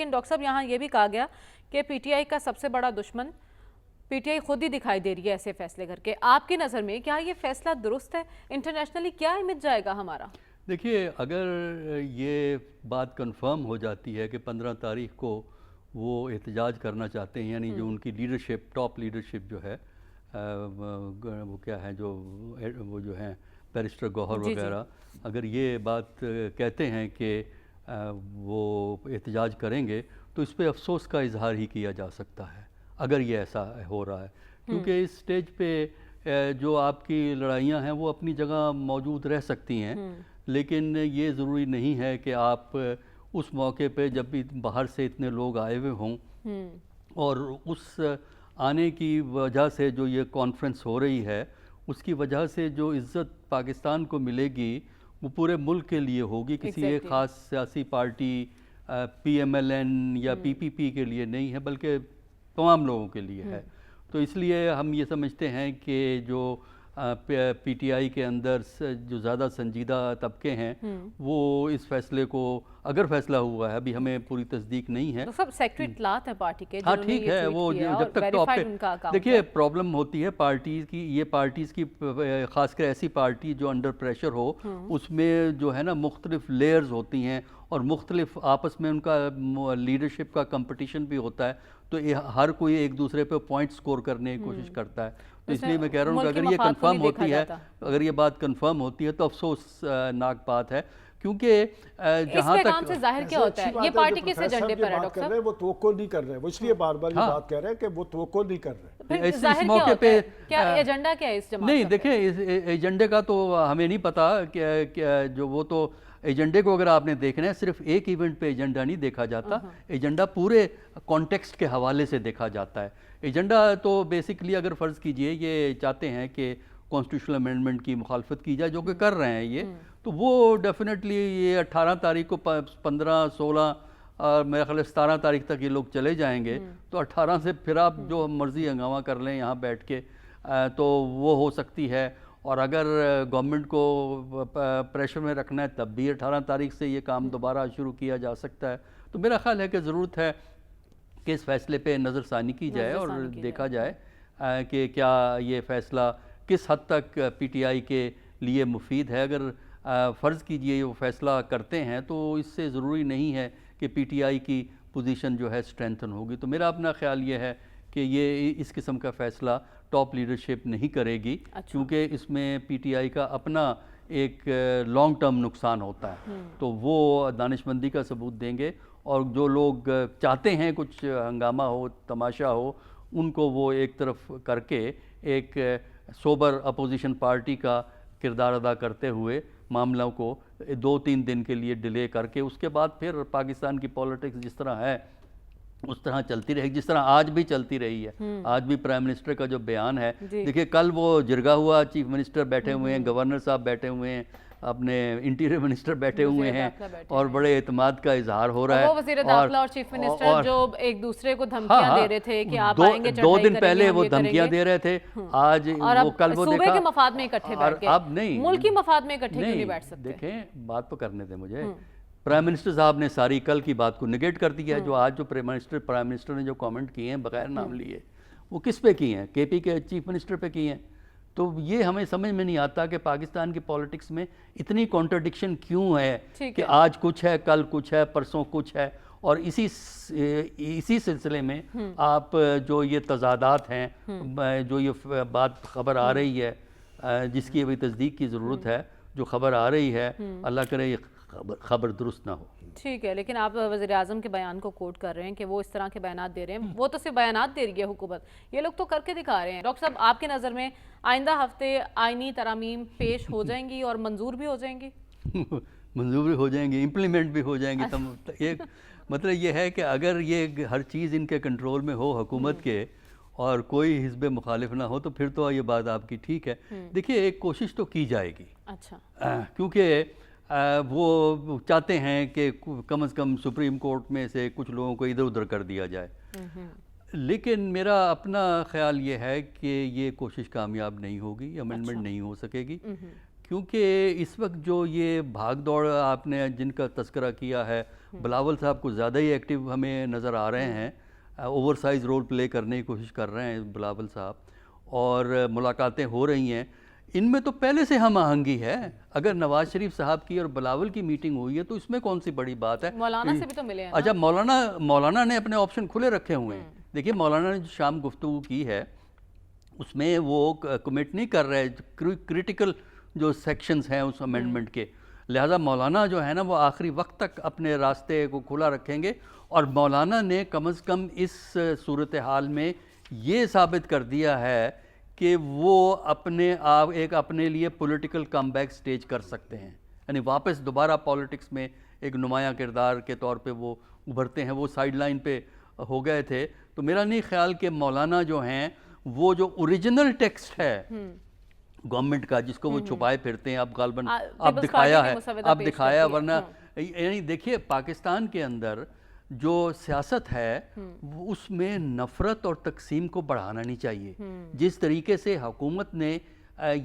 لیکن ڈاکٹر صاحب یہاں یہ بھی کہا گیا کہ پی ٹی آئی کا سب سے بڑا دشمن پی ٹی آئی خود ہی دکھائی دے رہی ہے ایسے فیصلے کر کے. آپ کی نظر میں کیا یہ فیصلہ درست ہے؟ انٹرنیشنلی کیا امیج جائے گا ہمارا؟ دیکھیے، اگر یہ بات کنفرم ہو جاتی ہے کہ 15 تاریخ کو وہ احتجاج کرنا چاہتے ہیں، یعنی جو ان کی لیڈرشپ، ٹاپ لیڈرشپ جو ہے، وہ کیا ہے، وہ جو ہیں بیرسٹر گوہر وغیرہ، اگر یہ بات کہتے ہیں کہ وہ احتجاج کریں گے تو اس پہ افسوس کا اظہار ہی کیا جا سکتا ہے اگر یہ ایسا ہو رہا ہے، کیونکہ اس سٹیج پہ جو آپ کی لڑائیاں ہیں وہ اپنی جگہ موجود رہ سکتی ہیں، لیکن یہ ضروری نہیں ہے کہ آپ اس موقع پہ جب بھی باہر سے اتنے لوگ آئے ہوئے ہوں اور اس آنے کی وجہ سے جو یہ کانفرنس ہو رہی ہے اس کی وجہ سے جو عزت پاکستان کو ملے گی وہ پورے ملک کے لیے ہوگی، کسی ایک خاص سیاسی party P M L N یا پی پی پی کے لیے نہیں ہے بلکہ تمام لوگوں کے لیے ہے. تو اس لیے ہم یہ سمجھتے ہیں کہ جو پی ٹی آئی کے اندر جو زیادہ سنجیدہ طبقے ہیں وہ اس فیصلے کو، اگر فیصلہ ہوا ہے، ابھی ہمیں پوری تصدیق نہیں ہے، تو سب سیکٹری اطلاعات ہیں پارٹی کے، ہاں ٹھیک ہے، وہ جب تک تو دیکھیے پرابلم ہوتی ہے پارٹیز کی، یہ پارٹیز کی خاص کر ایسی پارٹی جو انڈر پریشر ہو، اس میں جو ہے نا مختلف لیئرز ہوتی ہیں اور مختلف آپس میں ان کا لیڈرشپ کا کمپٹیشن بھی ہوتا ہے، تو ہر کوئی ایک دوسرے پہ پوائنٹ سکور کرنے کی کوشش کرتا ہے. تو اس لیے میں کہہ رہا ہوں کہ اگر یہ کنفرم ہوتی ہے، اگر یہ بات کنفرم ہوتی ہے تو افسوس ناک بات ہے، کیونکہ جہاں تک سے ظاہر کیا ہوتا ہے یہ پارٹی کس ایجنڈے پر ہے ڈاکٹر صاحب؟ وہ توقع نہیں کر رہے، وہ اس لیے بار بار یہ بات کہہ رہے ہیں کہ وہ توقع نہیں کر رہے. اس موقع پہ کیا ایجنڈا کیا ہے اس جماعت؟ نہیں دیکھیں، اس ایجنڈے کا تو ہمیں نہیں پتا کہ جو وہ تو ایجنڈے کو اگر آپ نے دیکھنا ہے صرف ایک ایونٹ پہ ایجنڈا نہیں دیکھا جاتا، ایجنڈا پورے کانٹیکسٹ کے حوالے سے دیکھا جاتا ہے. ایجنڈا تو بیسکلی اگر فرض کیجئے یہ چاہتے ہیں کہ کانسٹیٹیوشنل امینڈمنٹ کی مخالفت کی جائے، جو کہ کر رہے ہیں یہ، تو وہ ڈیفینیٹلی یہ 18 تاریخ کو 15 16 اور میرے خیال 17 تاریخ تک یہ لوگ چلے جائیں گے، تو 18 سے پھر آپ جو مرضی ہنگامہ کر لیں یہاں بیٹھ کے، تو وہ ہو سکتی ہے. اور اگر گورنمنٹ کو پریشر میں رکھنا ہے تب بھی 18 تاریخ سے یہ کام دوبارہ شروع کیا جا سکتا ہے. تو میرا خیال ہے کہ ضرورت ہے کہ اس فیصلے پہ نظر ثانی کی جائے اور دیکھا جائے کہ کیا یہ فیصلہ کس حد تک پی ٹی آئی کے لیے مفید ہے. اگر فرض کیجئے وہ فیصلہ کرتے ہیں تو اس سے ضروری نہیں ہے کہ پی ٹی آئی کی پوزیشن جو ہے اسٹرینتھن ہوگی. تو میرا اپنا خیال یہ ہے کہ یہ اس قسم کا فیصلہ ٹاپ لیڈرشپ نہیں کرے گی، کیونکہ اس میں پی ٹی آئی کا اپنا ایک لانگ ٹرم نقصان ہوتا ہے. تو وہ دانشمندی کا ثبوت دیں گے اور جو لوگ چاہتے ہیں کچھ ہنگامہ ہو، تماشا ہو، ان کو وہ ایک طرف کر کے ایک سوبر اپوزیشن پارٹی کا کردار ادا کرتے ہوئے معاملوں کو 2-3 دن کے لیے ڈیلے کر کے اس کے بعد پھر پاکستان کی پولیٹکس جس طرح ہے اس طرح چلتی رہے گی، جس طرح آج بھی چلتی رہی ہے. آج بھی پرائم منسٹر کا جو بیان ہے، دیکھیے کل وہ جرگا ہوا، چیف منسٹر بیٹھے ہوئے ہیں، گورنر صاحب بیٹھے ہوئے ہیں، اپنے انٹیریئر منسٹر بیٹھے ہوئے ہیں اور بڑے اعتماد کا اظہار ہو رہا ہے. وہ وزیر داخلہ اور چیف منسٹر جو ایک دوسرے کو دھمکیاں دے رہے تھے کہ آپ آئیں گے، 2 دن پہلے وہ دھمکیاں دے رہے تھے، آج وہ کل وہ صوبے کے مفاد میں اکٹھے بیٹھ گئے، اب نہیں ملک کی مفاد میں اکٹھے کیوں نہیں بیٹھ سکتے؟ دیکھیں بات تو کرنے دیں مجھے. پرائم منسٹر صاحب نے ساری کل کی بات کو نگیٹ کر دیا ہے. جو آج جو پرائم منسٹر نے جو کامنٹ کیے ہیں بغیر نام لیے، وہ کس پہ کیے ہیں؟ کے پی کے چیف منسٹر پہ کیے ہیں. تو یہ ہمیں سمجھ میں نہیں آتا کہ پاکستان کی پالیٹکس میں اتنی کانٹرڈکشن کیوں ہے کہ آج کچھ ہے، کل کچھ ہے، پرسوں کچھ ہے. اور اسی سلسلے میں آپ جو یہ تضادات ہیں، جو یہ بات خبر آ رہی ہے جس کی ابھی تصدیق کی ضرورت ہے، جو خبر آ رہی ہے، اللہ کرے یہ خبر درست نہ ہو. ٹھیک ہے، لیکن آپ وزیر اعظم کے بیان کو کوٹ کر رہے ہیں کہ وہ اس طرح کے بیانات دے رہے ہیں. وہ تو صرف بیانات دے رہی ہے حکومت، یہ لوگ تو کر کے دکھا رہے ہیں. ڈاکٹر صاحب آپ کی نظر میں آئندہ ہفتے آئینی ترامیم پیش ہو جائیں گی اور منظور بھی ہو جائیں گی؟ منظور بھی ہو جائیں گی، امپلیمنٹ بھی ہو جائیں گی. مطلب یہ ہے کہ اگر یہ ہر چیز ان کے کنٹرول میں ہو حکومت کے اور کوئی حزب مخالف نہ ہو تو پھر تو یہ بات آپ کی ٹھیک ہے. دیکھیے ایک کوشش تو کی جائے گی، کیونکہ وہ چاہتے ہیں کہ کم از کم سپریم کورٹ میں سے کچھ لوگوں کو ادھر ادھر کر دیا جائے. لیکن میرا اپنا خیال یہ ہے کہ یہ کوشش کامیاب نہیں ہوگی، امینڈمنٹ نہیں ہو سکے گی، کیونکہ اس وقت جو یہ بھاگ دوڑ آپ نے جن کا تذکرہ کیا ہے، بلاول صاحب کو زیادہ ہی ایکٹیو ہمیں نظر آ رہے ہیں، اوور سائز رول پلے کرنے کی کوشش کر رہے ہیں بلاول صاحب، اور ملاقاتیں ہو رہی ہیں، ان میں تو پہلے سے ہم آہنگی ہے۔ اگر نواز شریف صاحب کی اور بلاول کی میٹنگ ہوئی ہے تو اس میں کون سی بڑی بات ہے؟ مولانا سے بھی تو ملے ہیں نا۔ اچھا، مولانا نے اپنے آپشن کھلے رکھے ہوئے ہیں۔ دیکھیے مولانا نے جو شام گفتگو کی ہے اس میں وہ کمٹ نہیں کر رہے کریٹیکل جو سیکشنز ہیں اس امینڈمنٹ کے، لہٰذا مولانا جو ہے نا وہ آخری وقت تک اپنے راستے کو کھلا رکھیں گے، اور مولانا نے کم از کم اس صورتحال میں یہ ثابت کر دیا ہے کہ وہ اپنے لیے پولیٹیکل کم بیک سٹیج کر سکتے ہیں، یعنی واپس دوبارہ پالیٹکس میں ایک نمایاں کردار کے طور پہ وہ ابھرتے ہیں۔ وہ سائیڈ لائن پہ ہو گئے تھے، تو میرا نہیں خیال کہ مولانا جو ہیں وہ جو اوریجنل ٹیکسٹ ہے گورنمنٹ کا جس کو وہ چھپائے پھرتے ہیں، اب غالباً اب دکھایا ورنہ یعنی دیکھیے پاکستان کے اندر جو سیاست ہے اس میں نفرت اور تقسیم کو بڑھانا نہیں چاہیے۔ جس طریقے سے حکومت نے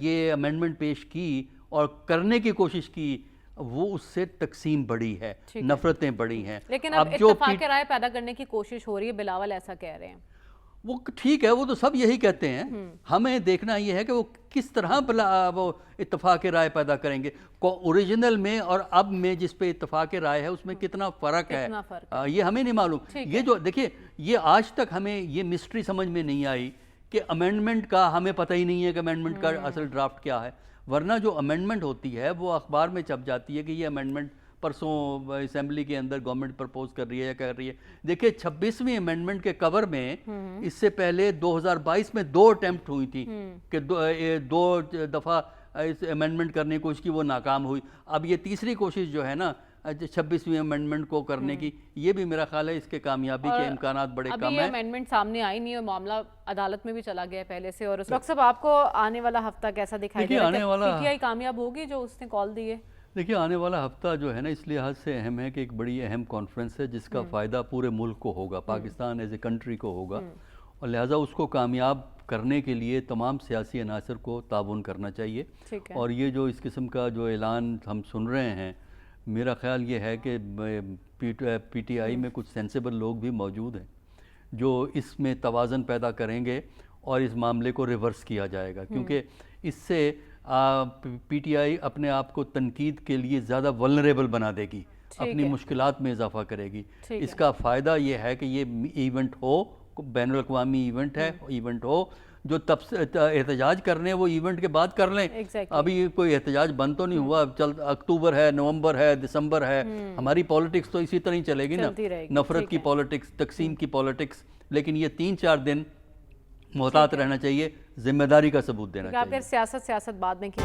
یہ امینڈمنٹ پیش کی اور کرنے کی کوشش کی، وہ اس سے تقسیم بڑی ہے، نفرتیں بڑی ہیں۔ لیکن اب اتفاق رائے پیدا کرنے کی کوشش ہو رہی ہے، بلاول ایسا کہہ رہے ہیں۔ وہ ٹھیک ہے، وہ تو سب یہی کہتے ہیں، ہمیں دیکھنا یہ ہے کہ وہ کس طرح وہ اتفاق رائے پیدا کریں گے، اوریجنل میں اور اب میں جس پہ اتفاق رائے ہے اس میں کتنا فرق ہے، یہ ہمیں نہیں معلوم۔ یہ جو دیکھیے یہ آج تک ہمیں یہ مسٹری سمجھ میں نہیں آئی کہ امینڈمنٹ کا ہمیں پتہ ہی نہیں ہے کہ امینڈمنٹ کا اصل ڈرافٹ کیا ہے، ورنہ جو امینڈمنٹ ہوتی ہے وہ اخبار میں چھپ جاتی ہے کہ یہ امینڈمنٹ پرسوں اسمبلی کے اندر گورنمنٹ پرپوز کر رہی ہے یا کر رہی ہے۔ دیکھیں 26ویں امینڈمنٹ کے کور میں اس سے پہلے 2022 میں 2 اٹیمپٹ ہوئی تھی کہ 2 دفعہ اس امینڈمنٹ کرنے کی کوشش کی، وہ ناکام ہوئی۔ اب یہ تیسری کوشش جو ہے نا 26ویں امینڈمنٹ کو کرنے کی، یہ بھی میرا خیال ہے اس کے کامیابی کے امکانات بڑے کم ہیں۔ ابھی یہ امینڈمنٹ سامنے آئی نہیں اور معاملہ عدالت میں بھی چلا گیا ہے پہلے سے۔ اور ڈاکٹر صاحب آپ کو آنے والا ہفتہ کیسا دکھائی دے رہا ہے؟ پی ٹی آئی کامیاب ہوگی جو اس نے کال دی ہے؟ دیکھیے آنے والا ہفتہ جو ہے نا اس لحاظ سے اہم ہے کہ ایک بڑی اہم کانفرنس ہے جس کا فائدہ پورے ملک کو ہوگا، پاکستان ایز اے کنٹری کو ہوگا، اور لہٰذا اس کو کامیاب کرنے کے لیے تمام سیاسی عناصر کو تعاون کرنا چاہیے۔ اور یہ جو اس قسم کا جو اعلان ہم سن رہے ہیں، میرا خیال یہ ہے کہ پی ٹی آئی میں کچھ سینسیبل لوگ بھی موجود ہیں جو اس میں توازن پیدا کریں گے اور اس معاملے کو ریورس کیا جائے گا، کیونکہ اس سے پی ٹی آئی اپنے آپ کو تنقید کے لیے زیادہ ولنریبل بنا دے گی، اپنی مشکلات میں اضافہ کرے گی۔ اس کا فائدہ یہ ہے کہ یہ ایونٹ ہو، بین الاقوامی ایونٹ ہو، جو احتجاج کرنے وہ ایونٹ کے بعد کر لیں۔ ابھی کوئی احتجاج بند تو نہیں ہوا، اکتوبر ہے، نومبر ہے، دسمبر ہے، ہماری پالیٹکس تو اسی طرح ہی چلے گی نا، نفرت کی پالیٹکس، تقسیم کی پالیٹکس۔ لیکن یہ 3-4 دن محتاط رہنا چاہیے، ذمہ داری کا ثبوت دینا چاہیے۔ سیاست بعد میں کی